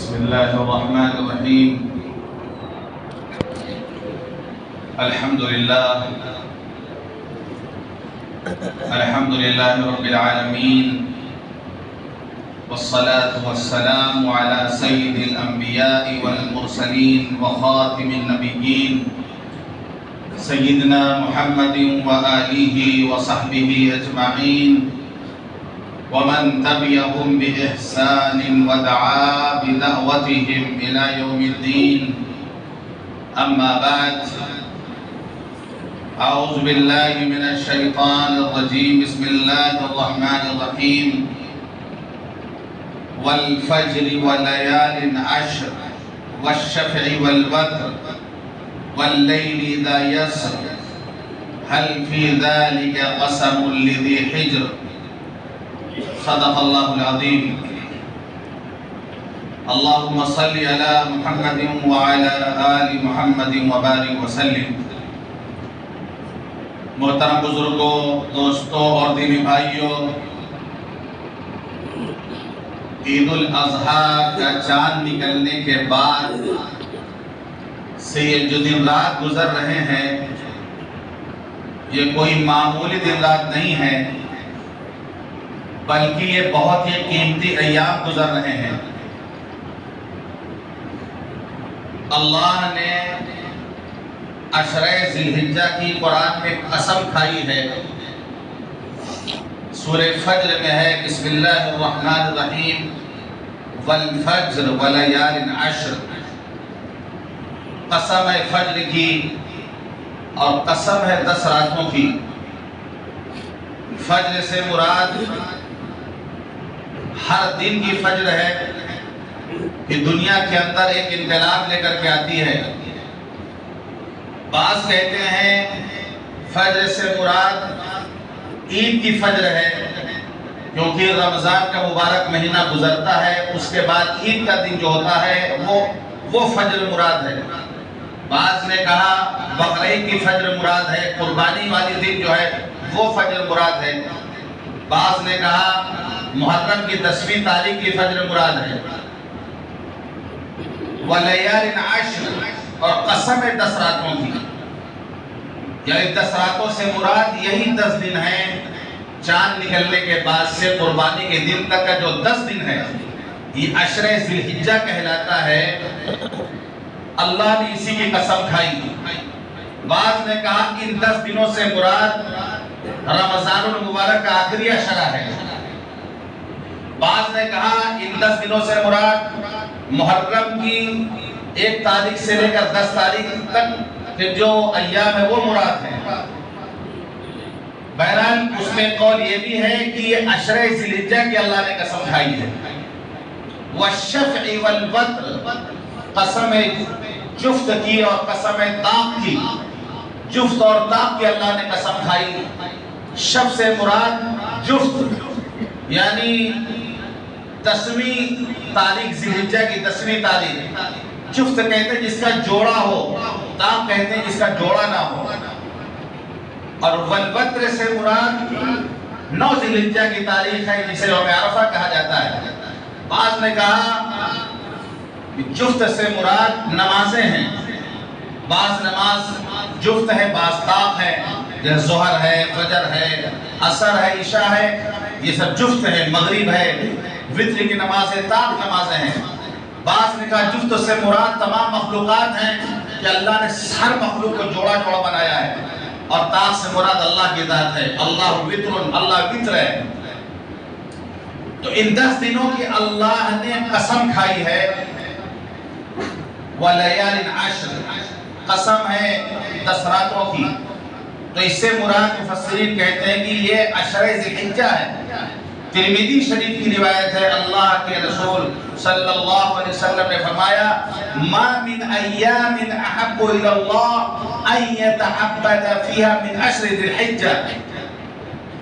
بسم الله الرحمن الرحيم. الحمد لله رب العالمين، والصلاة والسلام على سيد الأنبياء والمرسلين وخاتم النبيين سيدنا محمد وآله وصحبه أجمعين، ومن تبعهم بإحسان ودعا بدعوتهم إلى يوم الدين. أما بعد، أعوذ بالله من الشيطان الرجيم. بسم الله الرحمن الرحيم. والفجر وليال عشر والشفع والوتر والليل إذا يسر هل في ذلك قسم لذي حجر. صدق الله العظيم. اللهم صل على محمد وعلى آل محمد وبارك وسلم. محترم بزرگوں، دوستوں اور دینی بھائیوں، عید الاضحیٰ کا چاند نکلنے کے بعد سے یہ جو دن رات گزر رہے ہیں، یہ کوئی معمولی دن رات نہیں ہے، بلکہ یہ بہت ہی قیمتی ایام گزر رہے ہیں. اللہ نے عشرہ ذی الحجہ کی قرآن میں قسم کھائی ہے. سورہ فجر میں ہے، بسم اللہ الرحمن الرحیم، والفجر ولیال عشر. قسم ہے فجر کی اور قسم ہے 10 راتوں کی. فجر سے مراد ہر دن کی فجر ہے کہ دنیا کے اندر ایک انقلاب لے کر کے آتی ہے. بعض کہتے ہیں فجر سے مراد عید کی فجر ہے، کیونکہ رمضان کا مبارک مہینہ گزرتا ہے، اس کے بعد عید کا دن جو ہوتا ہے وہ فجر مراد ہے. بعض نے کہا بقرعید کی فجر مراد ہے، قربانی والی دن جو ہے وہ فجر مراد ہے. بعض نے کہا محرم کی 10ویں تاریخ کی فجر مراد ہے. ولیال عشر، اور قسم ہے 10 راتوں کی، یعنی 10 راتوں سے مراد یہی 10 دن ہیں. چاند نکلنے کے بعد سے قربانی کے دن تک کا جو 10 دن ہے، یہ عشرہ ذی الحجہ کہلاتا ہے. اللہ نے اسی کی قسم کھائی. بعض نے کہا ان 10 دنوں سے مراد رمضان المبارک کا آخری عشرہ ہے. بعض نے کہا ان 10 دنوں سے مراد محرم کی 1 تاریخ سے لے کر 10 تاریخ تک کے جو ایام ہے وہ مراد ہیں. بہرحال اس میں قول یہ بھی ہے کہ یہ عشرہ ذی الحجہ کی اللہ نے قسم کھائی ہے. والشفع والوتر، قسم ہے جفت کی اور قسم ہے طاق کی. جفت اور طاق کی اللہ نے قسم کھائی. شفع سے مراد جفت، یعنی 10ویں تاریخ ذی الحجہ کی 10ویں تاریخ. جفت کہتے ہیں جس کا جوڑا ہو، طاق کہتے ہیں جس کا جوڑا نہ ہو. اور والوتر سے مراد 9 ذی الحجہ کی تاریخ ہے، جسے یوم عرفہ کہا جاتا ہے. بعض نے کہا جفت سے مراد نمازیں ہیں. بعض نماز جفت ہے، بعض طاق ہے، جیسے ظہر ہے، فجر ہے، عصر ہے، عشاء ہے، یہ سب جفت ہے. مغرب ہے، وتر کی نماز ہے، طاق نمازیں ہیں. بعض نے کہا جفت سے مراد تمام مخلوقات ہیں کہ اللہ نے ہر مخلوق کو جوڑا جوڑا بنایا ہے. اور طاق سے مراد اللہ کی ذات ہے. اللہ وتر، اللہ وتر ہے. تو ان 10 دنوں کی اللہ نے قسم کھائی ہے. ولیال عشر، قسم ہے 10 راتوں کی. تو اس سے مراد مفسرین کہتے ہیں کہ یہ عشرہ ذی الحجہ ہے. ترمذی شریف کی روایت ہے، اللہ کے رسول صلی اللہ علیہ وسلم نے فرمایا ما من ایام احب الی اللہ ان یتعبد فیہا من عشر ذی الحجہ.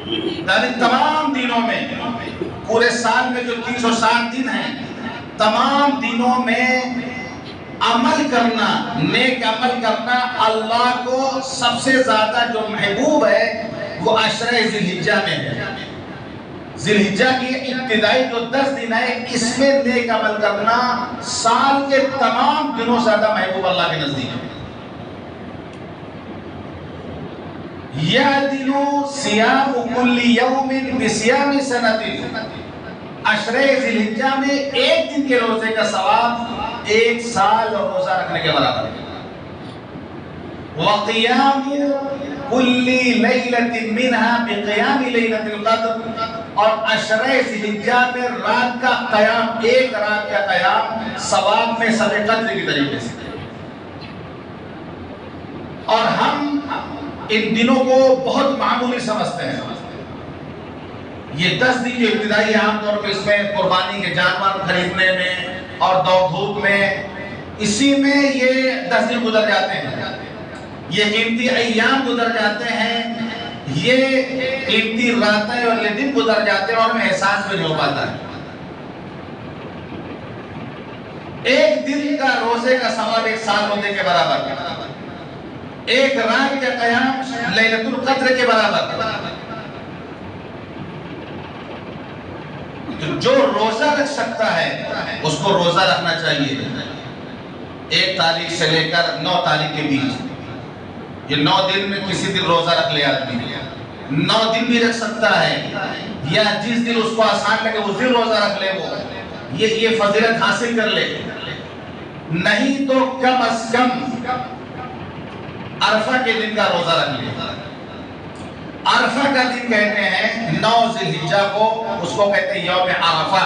یعنی تمام دنوں میں، پورے سال میں جو 360 دن ہیں، تمام دنوں میں عمل کرنا، نیک عمل کرنا اللہ کو سب سے زیادہ جو محبوب ہے وہ عشرہ ذی الحجہ میں ہے. ذی الحجہ کی ابتدائی جو 10 دن ہے اس میں نیک عمل کرنا سال کے تمام دنوں سے زیادہ محبوب اللہ کے نزدیک ہے۔ یعدل صیام کل یوم بصیام سنۃ، عشرہ ذی الحجہ میں ایک دن کے روزے کا ثواب 1 سال روزہ رکھنے کے برابر ہے۔ وقیام کل لیلۃ منہا بقیام لیلۃ القدر، اور عشرہ ذی الحجہ میں رات کا قیام، ایک رات کا قیام ثواب میں شب قدر کی طریقے سے۔ اور ہم ان دنوں کو بہت معمولی سمجھتے ہیں۔ یہ 10 دن جو ابتدائی عام طور پہ اس میں قربانی کے جانور خریدنے میں اور دوڑ دھوپ میں، اسی میں یہ 10 دن گزر جاتے ہیں، یہ قیمتی ایام گزر جاتے ہیں، یہ قیمتی راتیں اور یہ دن گزر جاتے ہیں اور ہمیں احساس بھی نہیں ہو پاتا ہے۔ ایک دن کا روزے کا ثواب 1 سال روزے کے برابر، ایک رات کا قیام لیلۃ القدر کے برابر۔ جو روزہ رکھ سکتا ہے اس کو روزہ رکھنا چاہیے 1 تاریخ سے لے کر 9 تاریخ کے بیچ، یہ 9 دن میں کسی دن روزہ رکھ لے آدمی، 9 دن بھی رکھ سکتا ہے، یا جس دن اس کو آسان لگے اس دن روزہ رکھ لے، وہ یہ فضیلت حاصل کر لے۔ نہیں تو کم از کم عرفہ کے دن کا روزہ رکھ لے۔ عرفہ کا دن کہتے ہیں 9 ذی الحجہ کو، اس کو کہتے ہیں یوم عرفہ۔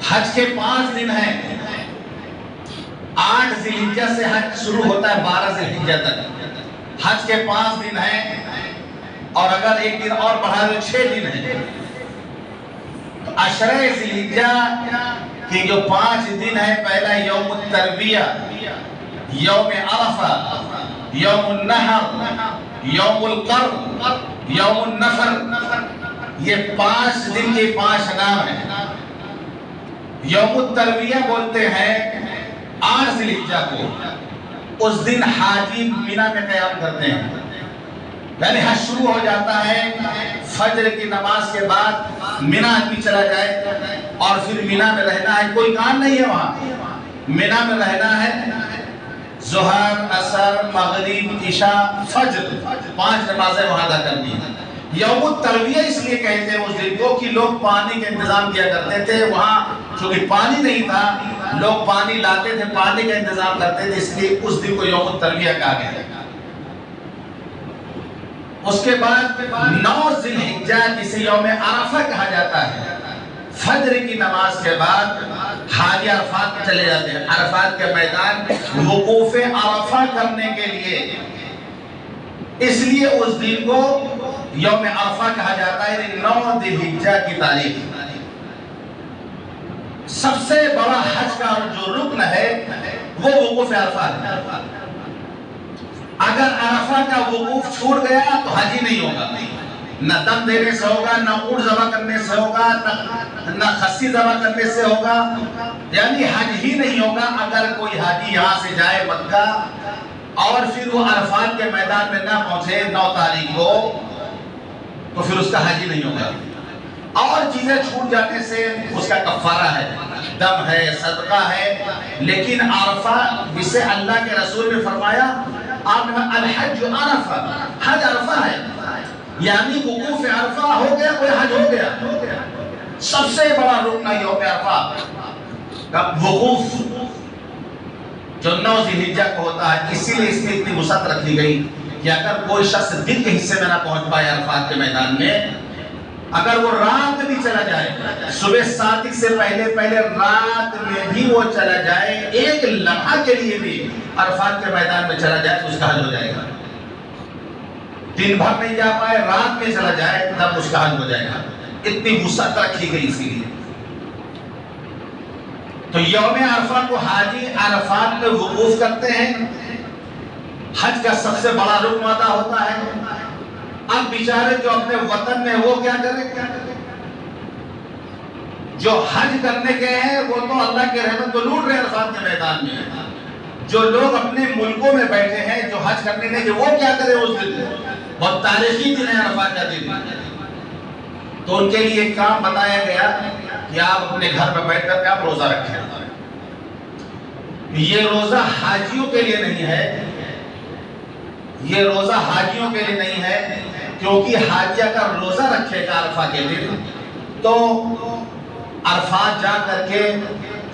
حج کے 5 دن ہیں، 8 ذی الحجہ سے حج شروع ہوتا ہے 12 ذی الحجہ تک، حج کے 5 دن ہیں، اور اگر ایک دن اور بڑھا لیں 6 دن ہیں۔ تو عشرہ ذی الحجہ کی جو 5 دن ہیں، پہلا یوم الترویہ، یوم عرفہ، یوم النحر، یوم القر، یوم النفر، یہ 5 دن کے 5 نام ہیں۔ یوم الترویہ بولتے ہیں 8 ذی الحجہ کو، اس دن حاجی منی میں قیام کرتے ہیں، یعنی حج شروع ہو جاتا ہے فجر کی نماز کے بعد، منی بھی چلا جائے اور پھر منی میں رہنا ہے، کوئی کام نہیں ہے وہاں، منی میں رہنا ہے، ظہر، عصر، مغرب، عشاء، فجر، 5 نمازیں وہاں ادا کرنی ہیں۔ یوم الترویہ اس لیے کہتے ہیں اس دن کو کہ لوگ پانی کا انتظام کیا کرتے تھے، وہاں چونکہ پانی نہیں تھا، لوگ پانی لاتے تھے، پانی کا انتظام کرتے تھے، اس لیے اس دن کو یوم الترویہ کہا گیا۔ اس کے بعد 9 ذی الحجہ جسے یوم عرفہ کہا جاتا ہے، فجر کی نماز کے بعد حاجی عرفات میں چلے جاتے ہیں، عرفات کے میدان وقوف عرفہ کرنے کے لیے، اس لیے اس دن کو یوم عرفہ کہا جاتا ہے۔ 9 ذی الحجہ کی تاریخ سب سے بڑا حج کا جو رکن ہے وہ وقوف عرفہ ہے۔ اگر عرفہ کا وقوف چھوٹ گیا تو حج ہی نہیں ہوگا، نہ دم دینے سے ہوگا، نہ اونٹ ذبح کرنے سے ہوگا، نہ خسی ذبح کرنے سے ہوگا، یعنی حج ہی نہیں ہوگا۔ اگر کوئی حاجی یہاں سے جائے مکہ اور پھر وہ عرفات کے میدان میں نہ پہنچے 9 تاریخ کو، تو پھر اس کا حج ہی نہیں ہوگا۔ اور چیزیں چھوٹ جانے سے اس کا کفارہ ہے، دم ہے، صدقہ ہے، لیکن عرفہ جسے اللہ کے رسول نے فرمایا، آپ نے الحج عرفہ، حج عرفہ ہے، یعنی وقوف عرفہ ہو گیا کوئی حج ہو گیا۔ سب سے بڑا رکن ہے یوم عرفہ وقوف، جو 9 ذی الحجہ کو ہوتا ہے، اسی لیے اس میں اتنی وسعت رکھی گئی کہ اگر کوئی شخص دن کے حصے میں نہ پہنچ پائے عرفات کے میدان میں، اگر وہ رات میں بھی چلا جائے، صبح صادق سے پہلے رات میں بھی وہ چلا جائے، ایک لمحہ کے لیے بھی عرفات کے میدان میں چلا جائے تو اس کا حج ہو جائے گا۔ دن بھر نہیں جا پائے، رات میں چلا جائے تب اس کا حج ہو جائے گا، اتنی وسعت رکھی گئی اسی لیے۔ تو یوم عرفہ کو حاجی عرفات میں وقوف کرتے ہیں، حج کا سب سے بڑا رکن ادا ہوتا ہے۔ اب بیچارے جو اپنے وطن میں وہ کیا کریں؟ جو حج کرنے گئے ہیں وہ تو اللہ کے رحمت کو لوٹ رہے ہیں عرفات کے میدان میں، جو لوگ اپنے ملکوں میں بیٹھے ہیں جو حج کرنے گئے وہ کیا کریں اس دن؟ بہت تاریخی دن ہے عرفات کا دن. تو ان کے لیے ایک کام بتایا گیا کہ آپ اپنے گھر میں بیٹھ کر کے آپ روزہ رکھیں. یہ روزہ حاجیوں کے لیے نہیں ہے، یہ روزہ حاجیوں کے لیے نہیں ہے، کیونکہ حاجی اگر روزہ رکھے گا عرفہ کے دن تو عرفات جا کر کے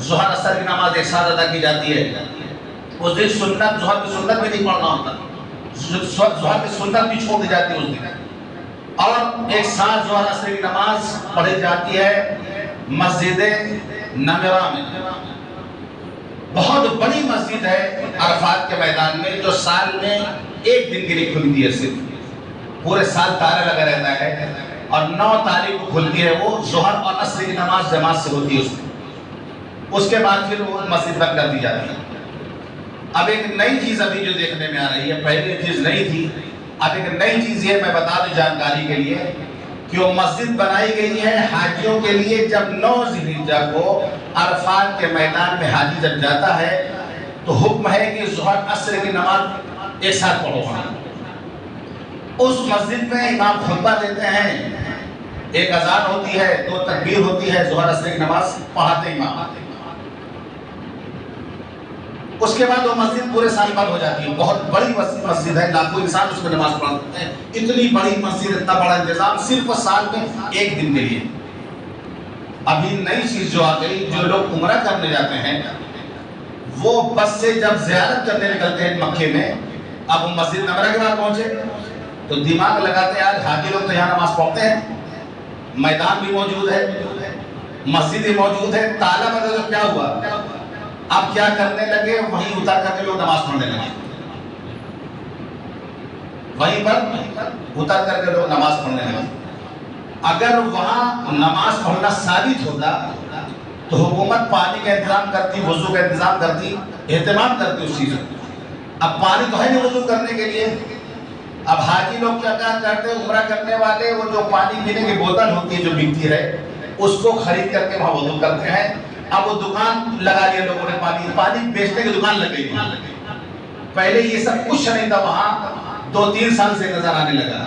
ظہر اثر کی نماز ایک ساتھ ادا کی جاتی ہے. اس دن سنت ظہر کی سنت بھی نہیں پڑھنا ہوتا، ظہر کی سنت بھی چھوڑ دی جاتی ہے اس دن، اور ایک ساتھ ظہر اثر کی نماز پڑھی جاتی ہے مسجد نمرہ میں. بہت بڑی مسجد ہے عرفات کے میدان میں، جو سال میں ایک دن کے لیے کھلتی ہے، صرف پورے سال تالا لگا رہتا ہے، اور 9 تاریخ کو کھلتی ہے. وہ ظہر اور عصر کی نماز جماعت سے ہوتی ہے اس کے بعد پھر وہ مسجد بند کر دی جاتی ہے. اب ایک نئی چیز ابھی جو دیکھنے میں آ رہی ہے، پہلے چیز نہیں تھی، اب ایک نئی چیز یہ میں بتا دوں جانکاری کے لیے کہ وہ مسجد بنائی گئی ہے حاجیوں کے لیے. جب 9 ذی الحجہ کو عرفات کے میدان میں حاجی جب جاتا ہے تو حکم ہے کہ ظہر عصر کی نماز ایک ساتھ پڑھو. اس مسجد میں امام خطبہ دیتے ہیں، ایک اذان ہوتی ہے، 2 تکبیر ہوتی ہے، ظہر عصر کی نماز پڑھاتے امام. اس کے بعد وہ مسجد پورے سال بند ہو جاتی ہے. بہت بڑی مسجد ہے، لاکھوں انسان اس میں نماز پڑھ سکتے ہیں. اتنی بڑی مسجد، اتنا بڑا انتظام صرف سال میں ایک دن کے لیے. ابھی نئی چیز جو آ گئی، جو لوگ عمرہ کرنے جاتے ہیں وہ بس سے جب زیارت کرنے نکلتے ہیں مکے میں، اب وہ مسجد نمرہ کے بعد پہنچے تو دماغ لگاتے ہیں آج حاجی لوگ تو یہاں نماز پڑھتے ہیں، میدان بھی موجود ہے، مسجد بھی موجود ہے، تالا بندہ تو کیا ہوا؟ اب کیا کرنے لگے؟ وہیں اتر کر کے لوگ نماز پڑھنے لگے، وہیں پر اتر کر کے لوگ نماز پڑھنے لگے. اگر وہاں نماز پڑھنا ثابت ہوتا تو حکومت پانی کا انتظام کرتی، وضو کا انتظام کرتی، اہتمام کرتی اس چیز کو. اب پانی تو ہے نہیں وضو کرنے کے لیے. اب حاجی لوگ کیا کرتے ہیں؟ عمرہ کرنے والے وہ جو پانی پینے کی بوتل ہوتی ہے جو بکتی ہے اس کو خرید کر کے وہاں وضو کرتے ہیں. اب وہ دکان لگا لیا لوگوں نے، پانی بیچنے کی دکان لگ گئی. پہلے یہ سب کچھ نہیں تھا، وہاں 2-3 سال سے نظر آنے لگا.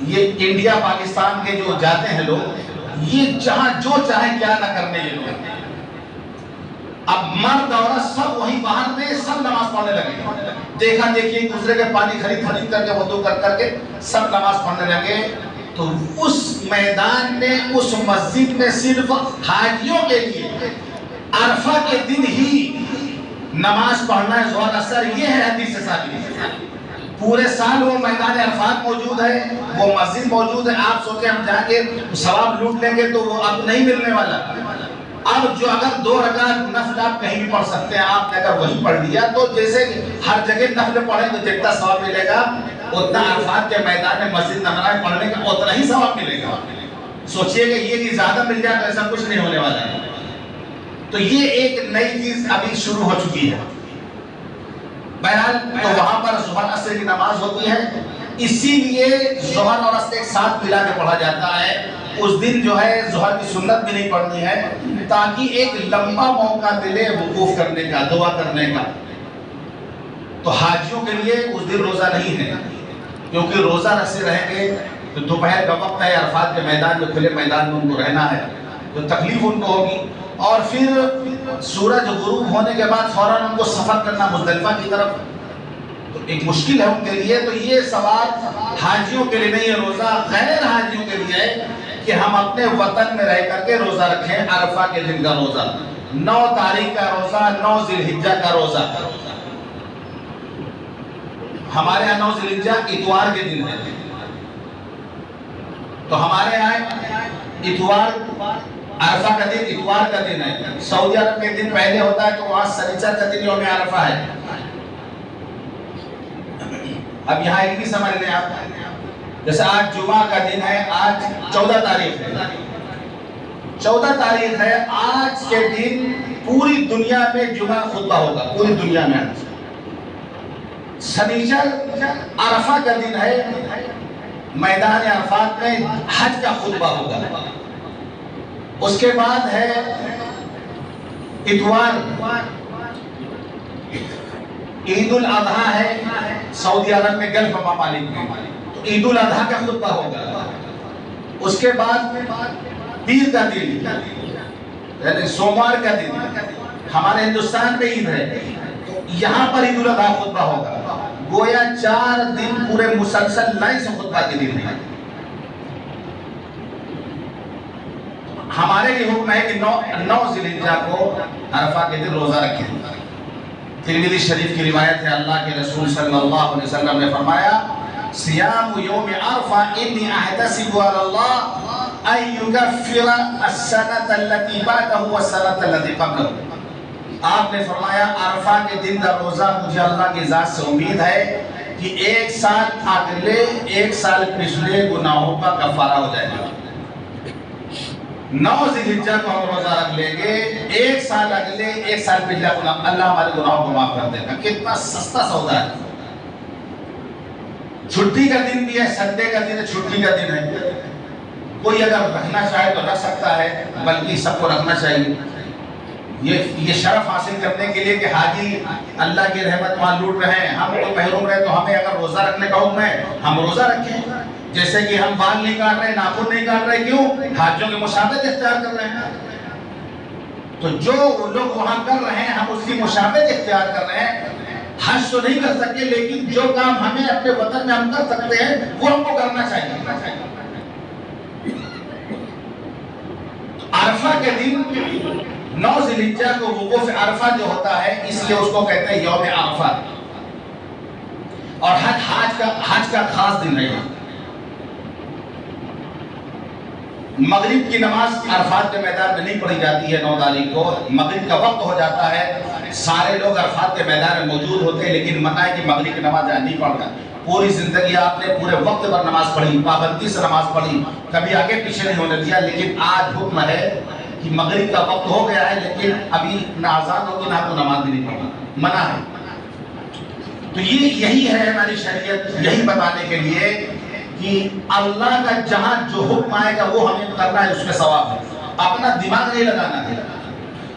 یہ انڈیا پاکستان کے جو جاتے ہیں لوگ، یہ جہاں جو چاہیں کیا نہ کرنے یہ لوگ. اب مرد عورت سب وہیں باہر میں سب نماز پڑھنے لگے. دیکھا دیکھیے ایک دوسرے کے پانی خرید کر کے وضو کر کے سب نماز پڑھنے لگے. تو اس میدان میں، اس مسجد میں صرف حاجیوں کے لیے عرفہ کے دن ہی نماز پڑھنا ہے ظہر اثر. یہ ہے حدیث سے ثابت. پورے سال وہ میدان عرفات موجود ہے، وہ مسجد موجود ہے. آپ سوچیں ہم جا کے ثواب لوٹ لیں گے تو وہ اب نہیں ملنے والا. اب جو اگر 2 رکعت نفل آپ کہیں بھی پڑھ سکتے ہیں، آپ نے اگر وہی پڑھ لیا تو جیسے ہر جگہ نفل پڑھیں تو جتنا ثواب ملے گا اتنا عرفات کے میدان میں مسجد نمرہ میں پڑھنے کا اتنا ہی ثواب ملے گا. سوچئے کہ یہ کہ زیادہ مل جائے تو ایسا کچھ نہیں ہونے والا ہے. تو یہ ایک نئی چیز ابھی شروع ہو چکی ہے. بہرحال تو وہاں پر ظہر عصر کی نماز ہوتی ہے، اسی لیے ظہر اور عصر ایک ساتھ ملا کے پڑھا جاتا ہے. اس دن جو ہے ظہر کی سنت بھی نہیں پڑھنی ہے تاکہ ایک لمبا موقع ملے وقوف کرنے کا، دعا کرنے کا. تو حاجیوں کے لیے اس دن روزہ نہیں ہے، کیونکہ روزہ رکھے رہیں گے تو دوپہر کا وقت ہے، عرفات کے میدان میں، کھلے میدان میں ان کو رہنا ہے تو تکلیف ان کو ہوگی. اور پھر سورج غروب ہونے کے بعد فوراً ان کو سفر کرنا مزدلفہ کی طرف، تو ایک مشکل ہے ان کے لیے. تو یہ سوال حاجیوں کے لیے نہیں ہے روزہ، غیر حاجیوں کے لیے ہے کہ ہم اپنے وطن میں رہ کر کے روزہ رکھیں. عرفہ کے دن کا روزہ، 9 تاریخ کا روزہ، 9 ذی الحجہ کا روزہ. ہمارے یہاں 9 ذی الحجہ اتوار کے دن ہے، تو ہمارے یہاں اتوار عرفہ کا دن اتوار کا دن ہے. سعودی عرب کے دن پہلے ہوتا ہے تو وہاں سنیچر کا دن یوم عرفہ ہے. اب یہاں ایک بھی سمجھ لیں آپ، جیسے آج جمعہ کا دن ہے، آج 14 تاریخ ہے، 14 تاریخ ہے. آج کے دن پوری دنیا میں جمعہ خطبہ ہوگا، پوری دنیا میں. سنیچر عرفہ کا دن ہے، میدان عرفات میں حج کا خطبہ ہوگا. اس کے بعد ہے اتوار، عید الاضحیٰ ہے سعودی عرب میں، گلف ممالک میں. تو عید الاضحیٰ کا خطبہ ہوگا، اس کے بعد پیر کا دن یعنی سوموار کا دن، ہمارے ہندوستان میں عید ہے، یہاں پر عید الاضحیٰ خطبہ ہوگا۔ گویا 4 دن پورے مسلسل لائن سے خطبہ کے دن ہے۔ ہمارے لیے حکم ہے کہ 9 ذی الحجہ کو عرفہ کے دن روزہ رکھیں۔ ترمذی شریف کی روایت ہے، اللہ کے رسول صلی اللہ علیہ وسلم نے فرمایا صیام یوم عرفہ انی احتسب علی اللہ ان یکفر السنۃ التي بعده والسنۃ التي قبله۔ آپ نے فرمایا عرفہ کے دن کا روزہ مجھے اللہ کی ذات سے امید ہے کہ 1 سال اگلے 1 سال پچھلے گناہوں کا کفارہ ہو جائے گا۔ 9 ذی الحجہ کو ہم روزہ رکھ لیں گے، 1 سال اگلے 1 سال پچھلا گناہ اللہ ہمارے گناہوں کو معاف کر دے گا۔ کتنا سستا سودا ہے۔ چھٹی کا دن بھی ہے، سنڈے کا دن ہے، چھٹی کا دن ہے، کوئی اگر رکھنا چاہے تو رکھ سکتا ہے، بلکہ سب کو رکھنا چاہیے۔ یہ شرف حاصل کرنے کے لیے کہ حاجی اللہ کی رحمت وہاں لوٹ رہے ہیں، ہم تو محروم رہے، تو ہمیں اگر روزہ رکھنے کا حکم ہے ہم روزہ رکھیں۔ جیسے کہ ہم بال نہیں کاٹ رہے، ناخن نہیں کاٹ رہے، کیوں؟ حاجیوں کے مشابہت اختیار کر رہے ہیں۔ تو جو لوگ وہاں کر رہے ہیں ہم اس کی مشابہت اختیار کر رہے ہیں۔ حج تو نہیں کر سکتے، لیکن جو کام ہمیں اپنے وطن میں ہم کر سکتے ہیں وہ ہم کو کرنا چاہیے۔ عرفہ کے دن 9 ذی الحجہ کو وقوف عرفہ جو ہوتا ہے، اس لیے اس کو کہتے ہیں یوم عرفہ، اور حج کا خاص دن ہے۔ مغرب کی نماز عرفات کے میدان میں نہیں پڑھی جاتی ہے 9 تاریخ کو، مغرب کا وقت ہو جاتا ہے، سارے لوگ عرفات کے میدان میں موجود ہوتے ہیں، لیکن منع ہے کہ مغرب کی نماز نہیں پڑھنا۔ پوری زندگی آپ نے پورے وقت پر نماز پڑھی، پابندی سے نماز پڑھی، کبھی آگے پیچھے نہیں ہونے دیا، لیکن آج حکم ہے کہ مغرب کا وقت ہو گیا ہے لیکن ابھی نہ اذان ہوگی نہ تو نماز بھی نہیں پڑھنا، منع ہے۔ تو یہی ہے ہماری شریعت، یہی بتانے کے لیے کہ اللہ کا جہاں جو حکم آئے گا وہ ہمیں کرنا ہے، اس میں ثواب ہے، اپنا دماغ نہیں لگانا ہے۔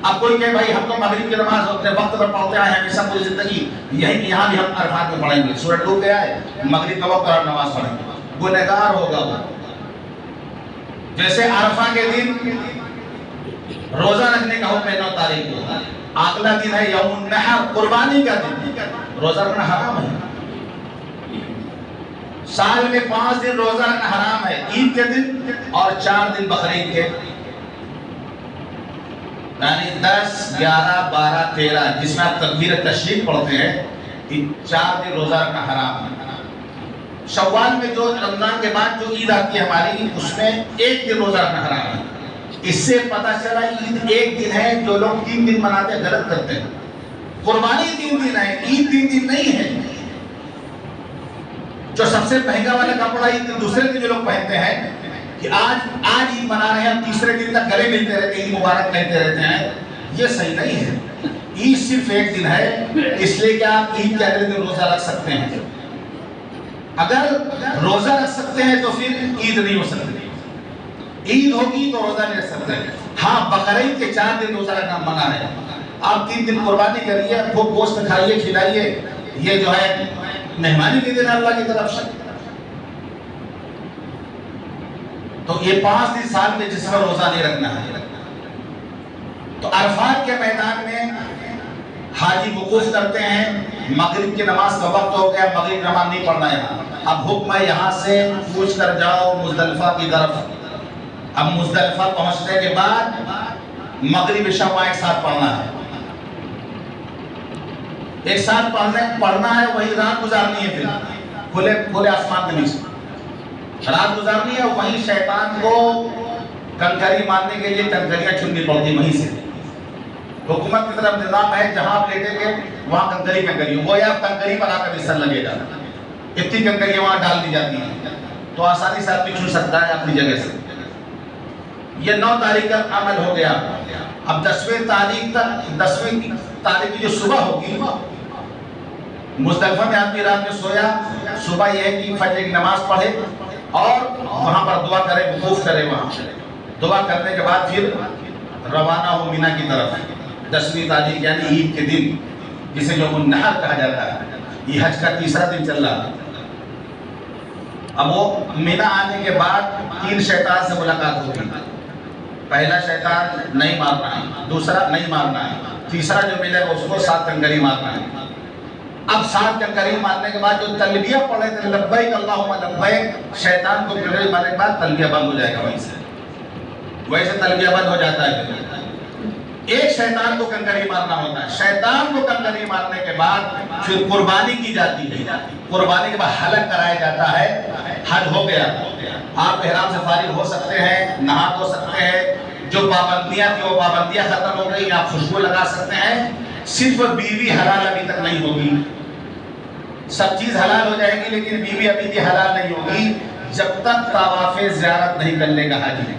اب کوئی کہے بھائی ہم تو مغرب کی نماز اپنے وقت پر پڑھتے آئے ہیں ہمیشہ پوری زندگی، یہاں بھی ہم عرفات میں پڑھیں گے، سورج ڈوب گیا ہے مغرب کا وقت اور نماز پڑھیں گے، گنہگار ہوگا وہ۔ جیسے عرفہ کے دن روزہ رکھنے کا حکم ہے 9 تاریخ کو، اگلا دن ہے یوم النحر، قربانی کا دن، روزہ رکھنا حرام ہے۔ سال میں 5 دن روزہ رکھنا حرام ہے، عید کے دن اور 4 دن بقرعید کے، یعنی 10 11 12 13 جس میں آپ تکبیر تشریق پڑھتے ہیں، 4 دن روزہ رکھنا حرام ہے۔ شوال میں جو رمضان کے بعد جو عید آتی ہے ہماری، اس میں 1 دن روزہ رکھنا حرام ہے۔ اس سے پتہ چلا عید 1 دن ہے، جو لوگ 3 دن مناتے ہیں غلط کرتے ہیں۔ قربانی 3 دن ہے، عید 3 دن نہیں ہے۔ جو سب سے مہنگا والا کپڑا عید دوسرے دن جو لوگ پہنتے ہیں کہ آج عید منا رہے ہیں، تیسرے دن تک گلے ملتے رہتے ہیں، عید مبارک کہتے رہتے ہیں، یہ صحیح نہیں ہے۔ عید صرف 1 دن ہے، اس لیے کہ آپ عید کے اگلے دن روزہ رکھ سکتے ہیں۔ اگر روزہ رکھ سکتے ہیں تو پھر عید نہیں ہو سکتی، عید ہوگی تو روزہ نہیں رکھ سکتے۔ ہاں بقرعید کے 4 دن روزہ رکھنا منع ہے۔ آپ 3 دن قربانی کریے، خوب گوشت کھائیے کھلائیے، یہ جو ہے مہمانی کے دن اللہ کی طرف سے۔ تو یہ 5 دن سال میں جس میں روزہ نہیں رکھنا ہے۔ تو عرفات کے میدان میں حاجی وقوف کرتے ہیں، مغرب کی نماز کا وقت ہو گیا، مغرب نماز نہیں پڑھنا ہے یہاں، اب حکم ہے یہاں سے کوچ کر جاؤ مزدلفہ کی طرف۔ اب مزدلفہ پہنچنے کے بعد مغرب عشاء ایک ساتھ پڑھنا ہے، ایک ساتھ پڑھنا ہے، وہی رات گزارنی ہے، پھر کھلے آسمان کے نیچے رات گزارنی ہے، وہیں شیطان کو کنکری مارنے کے لیے کنکریاں چننی پڑتی، وہیں سے حکومت کی طرف نظام ہے، جہاں آپ لیٹیں گے وہاں کنکری وہ یا کنکری پر آ کر بستر لگے گا، اتنی کنکریاں وہاں ڈال دی جاتی ہیں، تو آسانی سے آدمی چھو سکتا ہے اپنی جگہ سے۔ یہ 9 تاریخ کا عمل ہو گیا۔ اب 10ویں تاریخ کی جو صبح ہوگی، مزدلفہ میں آدمی رات میں سویا، صبح یہ ہے کہ فجر کی نماز پڑھے اور وہاں پر دعا کرے، وقوف کرے، وہاں دعا کرنے کے بعد پھر روانہ ہو مینا کی طرف۔ 10ویں تاریخ یعنی عید کے دن، جسے یوم النحر کہا جاتا ہے، یہ حج کا 3را دن چل رہا ہے۔ اب وہ مینا آنے کے بعد 3 شیطان سے ملاقات ہوگی. پہلا شیطان نہیں مارنا ہے، دوسرا نہیں مارنا ہے، تیسرا جو ملے گا اس کو 7 کنکری مارنا ہے. اب 7 کنکری مارنے کے بعد جو تلبیہ پڑھے تھے لبیک اللہم لبیک، شیطان کو کنکری مارنے کے بعد تلبیہ بند ہو جائے گا. ویسے تلبیہ بند ہو جاتا ہے. ایک شیطان کو کنکری مارنا ہوتا ہے. شیطان کو کنکری مارنے کے بعد پھر قربانی کی جاتی ہے. قربانی کے بعد حلق کرایا جاتا ہے. حج ہو گیا، آپ احرام سے فارغ ہو سکتے ہیں، نہا دھو سکتے ہیں، جو پابندیاں تھی وہ پابندیاں ختم ہو گئی، آپ خوشبو لگا سکتے ہیں. صرف بیوی حلال ابھی تک نہیں ہوگی. سب چیز حلال ہو جائے گی لیکن بیوی ابھی بھی حلال نہیں ہوگی جب تک طواف زیارت نہیں کر لے گا حاجی.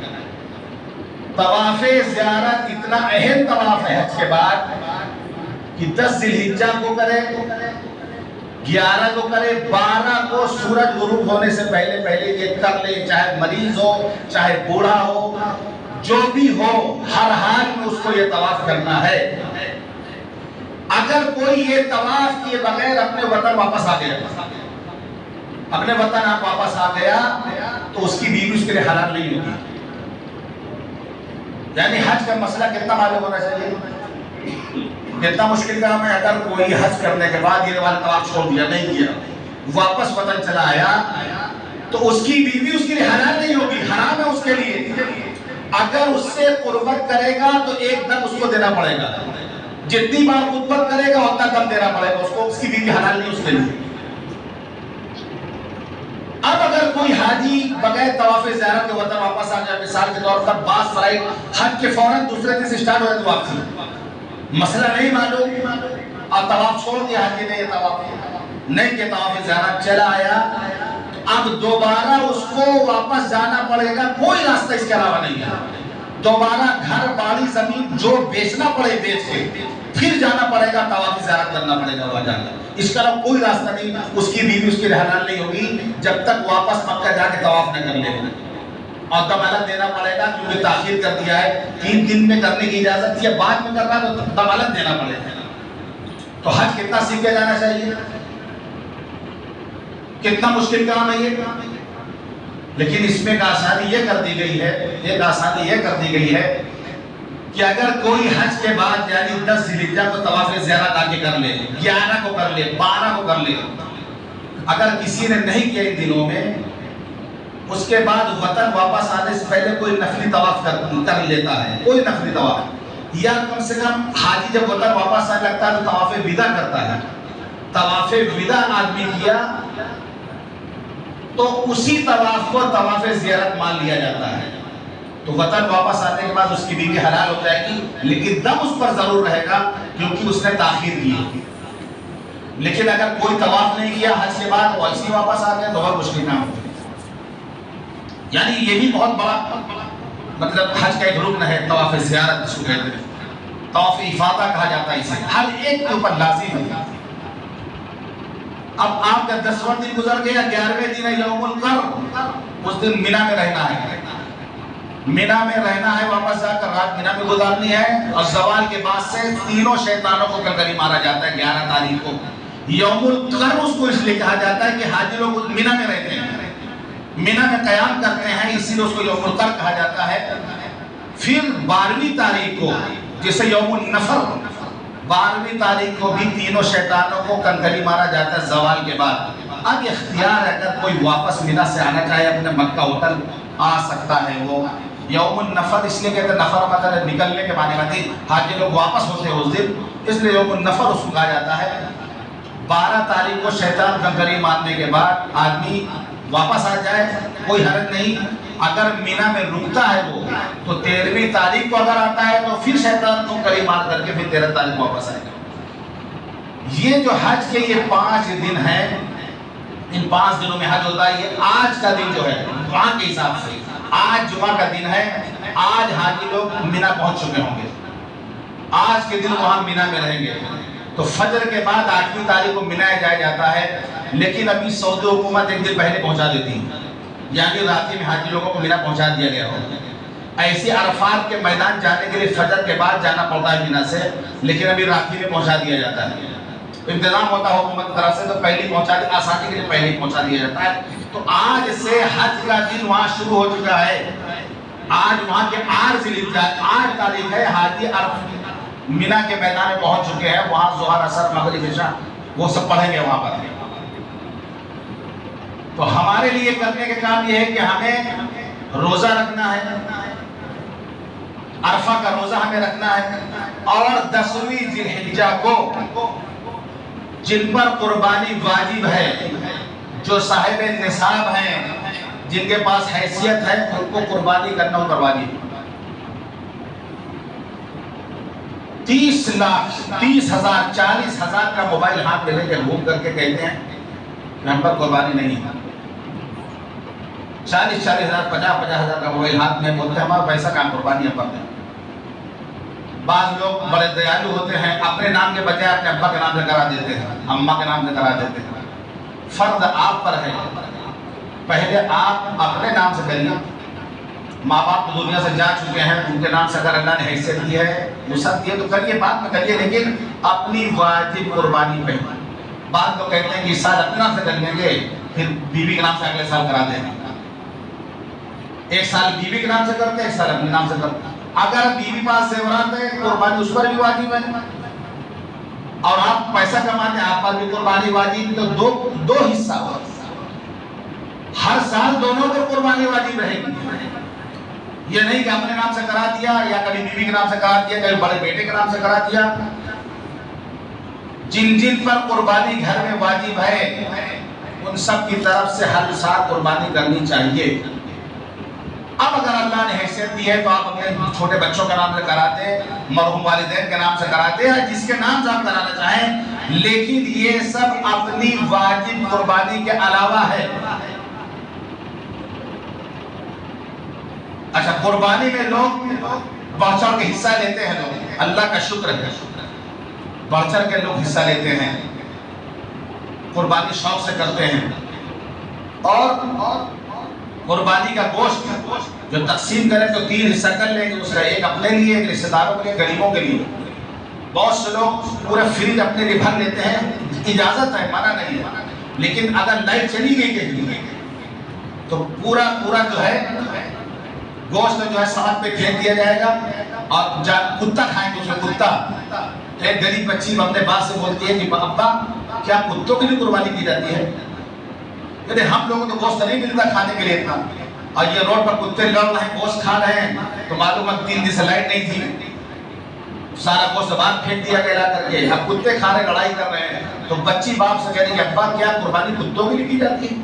طواف زیارت اتنا اہم طواف ہے حج کے بعد کہ 10 ذی الحجہ کو کرے، 11 کو کرے، 12 کو سورج غروب ہونے سے پہلے یہ کر لے. چاہے مریض ہو، چاہے بوڑھا ہو، جو بھی ہو، ہر حال میں اس کو یہ طواف کرنا ہے. اگر کوئی یہ طواف کیے بغیر اپنے وطن واپس آ گیا، اپنے وطن آپ واپس آ گیا تو اس کی بیوی اس کے لیے حلال نہیں ہوگی. یعنی حج کا مسئلہ کتنا معلوم ہونا چاہیے، کتنا مشکل کام ہے. اگر کوئی حج کرنے کے بعد یہ والا طواف چھوڑ دیا، نہیں کیا، واپس وطن چلا آیا تو اس کی بیوی اس کے لیے حلال نہیں ہوگی، حرام ہے اس کے لیے. اگر اس سے قربت کرے گا تو ایک دم اس کو دینا پڑے گا. جتنی بار قربت کرے گا اتنا دم دینا پڑے گا اس کو. اس کی بیوی حلال نہیں اس کے لیے. اب اگر کوئی حاجی بغیر طواف زیارت کے وطن واپس آ جائے، مثال کے طور پر بعض فرائض حج کے فوراً دوسرے دن سے سٹارٹ ہو جائے تو واپسی، مسئلہ نہیں معلوم اور طواف چھوڑ دیا حاجی نے، یہ طواف نہیں کہ طواف زیارت چلا آیا، اب دوبارہ اس کو واپس جانا پڑے گا. کوئی راستہ اس کے علاوہ نہیں ہے. دوبارہ گھر باڑی زمین جو بیچنا پڑے بیچ کے پھر جانا پڑے گا، طواف زیارت کرنا پڑے گا وہاں جانا. اس کا علاوہ کوئی راستہ نہیں. اس کی بیوی اس کے لیے حلال نہیں ہوگی جب تک واپس مکہ جا کے طواف نہ کر لے. اور ضمانت دینا پڑے گا کیونکہ تاخیر کر دیا ہے. 3 دن میں کرنے کی اجازت تھی، بعد میں کر رہا ہے تو ضمانت دینا پڑے گا. تو حج کتنا سیکھ کے جانا چاہیے، کتنا مشکل کام ہے یہ. لیکن اس میں ایک آسانی یہ کر دی گئی ہے، کہ اگر کوئی حج کے بعد یعنی 10 ذی الحجہ کو طواف زیارت آ کے کر لے، 11 کو کر لے، 12 کو کر لے، اگر کسی نے نہیں کیا ان دنوں میں، اس کے بعد وطن واپس آنے سے پہلے کوئی نفلی طواف کر لیتا ہے، کوئی نفلی طواف، یا کم سے کم حاجی جب وطن واپس آنے لگتا ہے تو طواف وداع کرتا ہے. طواف وداع آدمی کیا تو اسی طواف کو طواف زیارت مان لیا جاتا ہے. تو وطن واپس آنے کے بعد اس کی بیوی حلال ہو جائے گی، لیکن دم اس پر ضرور رہے گا کیونکہ اس نے تاخیر کی. لیکن اگر کوئی طواف نہیں کیا حج کے بعد وہ ایسے واپس آ گیا تو بہت مشکل کام ہوگا. یعنی یہ بھی بہت بڑا مطلب حج کا ایک رکن ہے طواف زیارت جس کو کہتے ہیں. طواف افاضہ کہا جاتا ہے اسے، ہر ایک کے اوپر لازم ہے. اب آپ کا 10واں دن گزر گیا، 11ویں دن ہے یوم القر، اس دن مینا میں رہنا ہے. مینا میں رہنا ہے، واپس جا کر رات مینا میں گزارنی ہے. اور زوال کے بعد سے تینوں شیطانوں کو کنکری مارا جاتا ہے 11 تاریخ کو. یوم القر اس کو اس لیے کہا جاتا ہے کہ حاجی لوگ مینا میں رہتے ہیں، مینا میں قیام کرتے ہیں، اسی لیے اس کو یوم القر کہا جاتا ہے. پھر 12ویں تاریخ کو جسے یوم النفر، 12ویں تاریخ کو بھی تینوں شیطانوں کو کنکری مارا جاتا ہے زوال کے بعد. اب اختیار ہے، اگر کوئی واپس مینا سے آنا چاہے اپنے مکہ ہوٹل آ سکتا ہے. وہ یوم النفر اس لیے کہتے ہیں، نفر مطلب نکلنے کے معنی میں حاجی لوگ واپس ہوتے ہیں اس دن، اس لیے یوم النفر اس کو کہا جاتا ہے. 12 تاریخ کو شیطان کنکری مارنے کے بعد آدمی واپس آ جائے کوئی حرج نہیں. اگر مینا میں رکتا ہے وہ تو 13ویں تاریخ کو اگر آتا ہے تو پھر شیطان کو کنکری مار کر کے پھر 13 تاریخ کو واپس آئے گا. یہ جو حج کے یہ 5 دن ہیں، ان 5 دنوں میں حج ہوتا ہے. یہ آج کا دن جو ہے وہاں کے حساب سے آج جمعہ کا دن ہے، آج حاجی لوگ مینا پہنچ چکے ہوں گے، آج کے دن وہاں مینا میں رہیں گے. تو فجر کے بعد 8ویں تاریخ کو مینا جایا جاتا ہے. لیکن ابھی سعودی حکومت ایک دن پہلے پہنچا دیتی ہے، یعنی رات میں حاجی لوگوں کو مینا پہنچا دیا گیا ہو. ایسی عرفات کے میدان جانے کے لیے فجر کے بعد جانا پڑتا ہے مینا سے، لیکن ابھی رات میں پہنچا دیا جاتا ہے. انتظام ہوتا ہے حکومت کی طرف سے، تو پہلے پہنچا دیا، آسانی کے لیے پہلے پہنچا دیا جاتا ہے. تو آج سے حج کا دن وہاں شروع ہو چکا ہے. آج وہاں کے 8 تاریخ ہے. حاجی مینا کے میدان میں پہنچ چکے ہیں. وہاں ظہر اثر مغرب عشاء وہ سب پڑھیں گے وہاں پر. تو ہمارے لیے کرنے کے کام یہ ہے کہ ہمیں روزہ رکھنا ہے. عرفہ کا روزہ ہمیں رکھنا ہے. اور 10ویں ذی الحجہ کو جن پر قربانی واجب ہے، جو صاحب نصاب ہیں، جن کے پاس حیثیت ہے، ان کو قربانی کرنا ان پر واجب. 30 لاکھ 30,000 40,000 کا موبائل ہاتھ میں لے کے گھوم کر کے کہتے ہیں کہ ہم پر قربانی نہیں ہے. 40,000 50,000 کا موبائل ہاتھ میں، بولتے ہیں ہمارا پیسہ کہاں قربانی ہم پر دیں. بعض لوگ بڑے دیالو ہوتے ہیں، اپنے نام کے بجائے اپنے ابا کے نام سے کرا دیتے ہیں، اماں کے نام سے کرا دیتے ہیں. فرض آپ پر ہے، پہلے آپ اپنے نام سے کریے. ماں باپ تو دنیا سے جا چکے ہیں، ان کے نام سے اگر اللہ نے حیثیت دی ہے، وسعت دی ہے تو کریے، بعد میں کریے، لیکن اپنی واجب قربانی پہ. بعض لوگ کہتے ہیں کہ اس سال اپنے نام سے کر لیں گے، پھر بیوی کے نام سے اگلے سال کرا دیں گے. ایک سال بیوی کے نام سے کرتے ہیں، ایک سال اپنے نام سے کرتے ہیں. اگر بیوی پاس زیورات ہے، قربانی اس پر بھی واجب ہے. اور آپ پیسہ کماتے ہیں، آپ پر بھی قربانی واجب. تو دو حصہ ہو. ہر سال دونوں کو قربانی واجب رہے گی. یہ نہیں کہ اپنے نام سے کرا دیا، یا کبھی بیوی کے نام سے کرا دیا، کبھی بڑے بیٹے کے نام سے کرا دیا. جن جن پر قربانی گھر میں واجب ہے، ان سب کی طرف سے ہر سال قربانی کرنی چاہیے. اب اگر اللہ نے حیثیت دی ہے تو آپ اپنے چھوٹے بچوں کا نام سے کراتے ہیں، مرحوم والدین کے نام سے کراتے ہیں، جس کے نام سے آپ کرانا چاہیں. لیکن یہ سب اپنی واجب قربانی کے علاوہ ہے. اچھا، قربانی میں لوگ بڑھ چڑھ کے حصہ لیتے ہیں. لوگ اللہ کا شکر ہے، بڑھ چڑھ کے لوگ حصہ لیتے ہیں، قربانی شوق سے کرتے ہیں. اور قربانی کا گوشت جو تقسیم کریں تو 3 حصہ کر لیں گے. اس کا ایک اپنے لیے، ایک رشتہ داروں کے لیے، غریبوں کے لیے. بہت سے لوگ پورا فریج اپنے لیے بھر لیتے ہیں. اجازت ہے، منع نہیں ہے، لیکن اگر لائٹ چلی گئی کہیں تو پورا جو ہے گوشت جو ہے ساتھ پہ پھینک دیا جائے گا. اور کتا کھائیں گے، اس میں کتا. ایک غریب بچی اپنے باپ سے بولتی ہے کہ ابا کیا کتوں کے لیے قربانی کی جاتی ہے؟ کہتے ہم لوگوں کو گوشت نہیں ملتا کھانے کے لیے اتنا، اور یہ روڈ پر کتے لڑ رہے ہیں، گوشت کھا رہے ہیں. تو معلوم ہے 3 دن سے لائٹ نہیں تھی، سارا گوشت باہر پھینک دیا گیا کر کے. اب کتے کھا رہے، لڑائی کر رہے ہیں. تو بچی باپ سے کہہ رہی کہ ابا کیا قربانی کتوں کے لیے کی جاتی ہے؟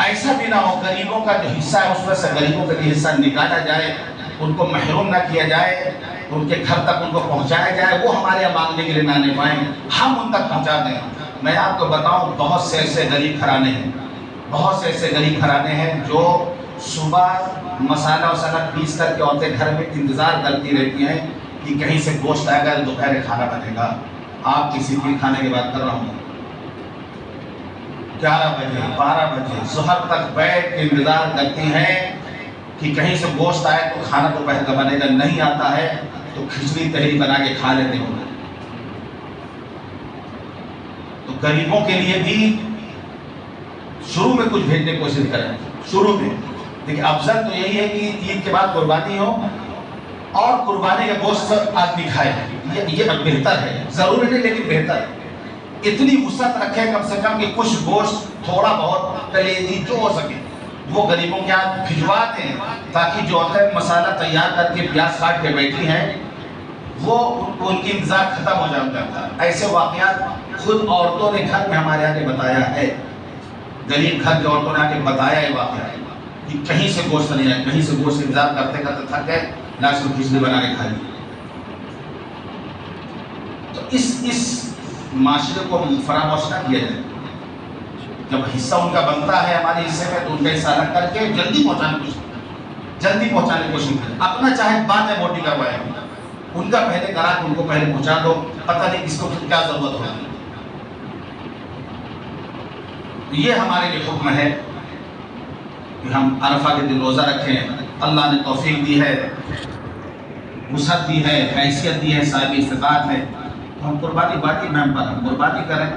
ایسا بھی نہ ہو. غریبوں کا جو حصہ ہے اس میں سے غریبوں کے لیے حصہ نکالا جائے، ان کو محروم نہ کیا جائے، ان کے گھر تک ان کو پہنچایا جائے. وہ ہمارے یہاں مانگنے کے لیے نہ آنے پائیں، ہم ان تک پہنچا دیں. میں آپ کو بتاؤں، بہت سے ایسے غریب گھرانے ہیں، بہت سے ایسے غریب گھرانے ہیں جو صبح مسالہ وسالہ پیس کر کے عورتیں گھر میں انتظار کرتی رہتی ہیں کہ کہیں سے گوشت آئے گا، دوپہر کھانا بنے گا. آپ کسی بھی کھانے کی بات کر رہا ہوں، 11 بجے 12 بجے ظہر تک بیٹھ کے انتظار کرتی ہیں کہ کہیں سے گوشت آئے تو کھانا دوپہر کا بنے گا. نہیں آتا ہے تو کھچڑی تہری بنا کے کھا لیتے ہوں. تو غریبوں کے لیے بھی شروع میں کچھ بھیجنے کی کوشش کریں، شروع میں. لیکن افضل تو یہی ہے کہ عید کے بعد قربانی ہو اور قربانی کا گوشت آدمی کھائے. یہ بہتر ہے، ضروری نہیں لیکن بہتر ہے. اتنی وسعت رکھے کم سے کم کہ کچھ گوشت تھوڑا بہت کلیجی جو ہو سکے وہ غریبوں کے ہاتھ بھجوا دیں، تاکہ جو عورتیں مسالہ تیار کر کے پیاز کاٹ کے بیٹھی ہیں وہ ان کی انتظار ختم ہو جاتا ہے. ایسے واقعات خود عورتوں نے گھر میں ہمارے آگے بتایا ہے. غریب گھر کے عورتوں نے آگے بتایا ہے واقعہ کہ کہیں سے گوشت نہیں آئے، کہیں سے گوشت انتظار کرتے کرتے تھک گئے، لاسٹ میں کھچڑی بنا کے کھا لی. تو اس معاشرے کو فراموش نہ کیا جائے. جب حصہ ان کا بنتا ہے ہمارے حصے میں تو ان کا حصہ الگ کر کے جلدی پہنچانے کی کوشش کریں. اپنا چاہے بعد میں ووٹنگ کروائیں، ان کا پہلے کرا کہ ان کو پہلے پہنچا دو، پتہ نہیں کس کو کیا ضرورت ہوگی. یہ ہمارے لیے حکم ہے کہ ہم عرفہ کے دن روزہ رکھیں. اللہ نے توفیق دی ہے، وسعت دی ہے، حیثیت دی ہے، صاحب استطاعت ہے، ہم قربانی باقی میں ہم قربانی کریں.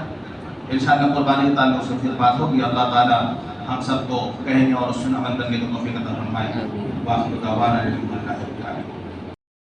انشاءاللہ قربانی کے تعلق سے پھر بات ہوگی. اللہ تعالیٰ ہم سب کو کہنے اور سن عمل کرنے کو توفیق عطا فرمائے. واخر دعوانا الحمدللہ.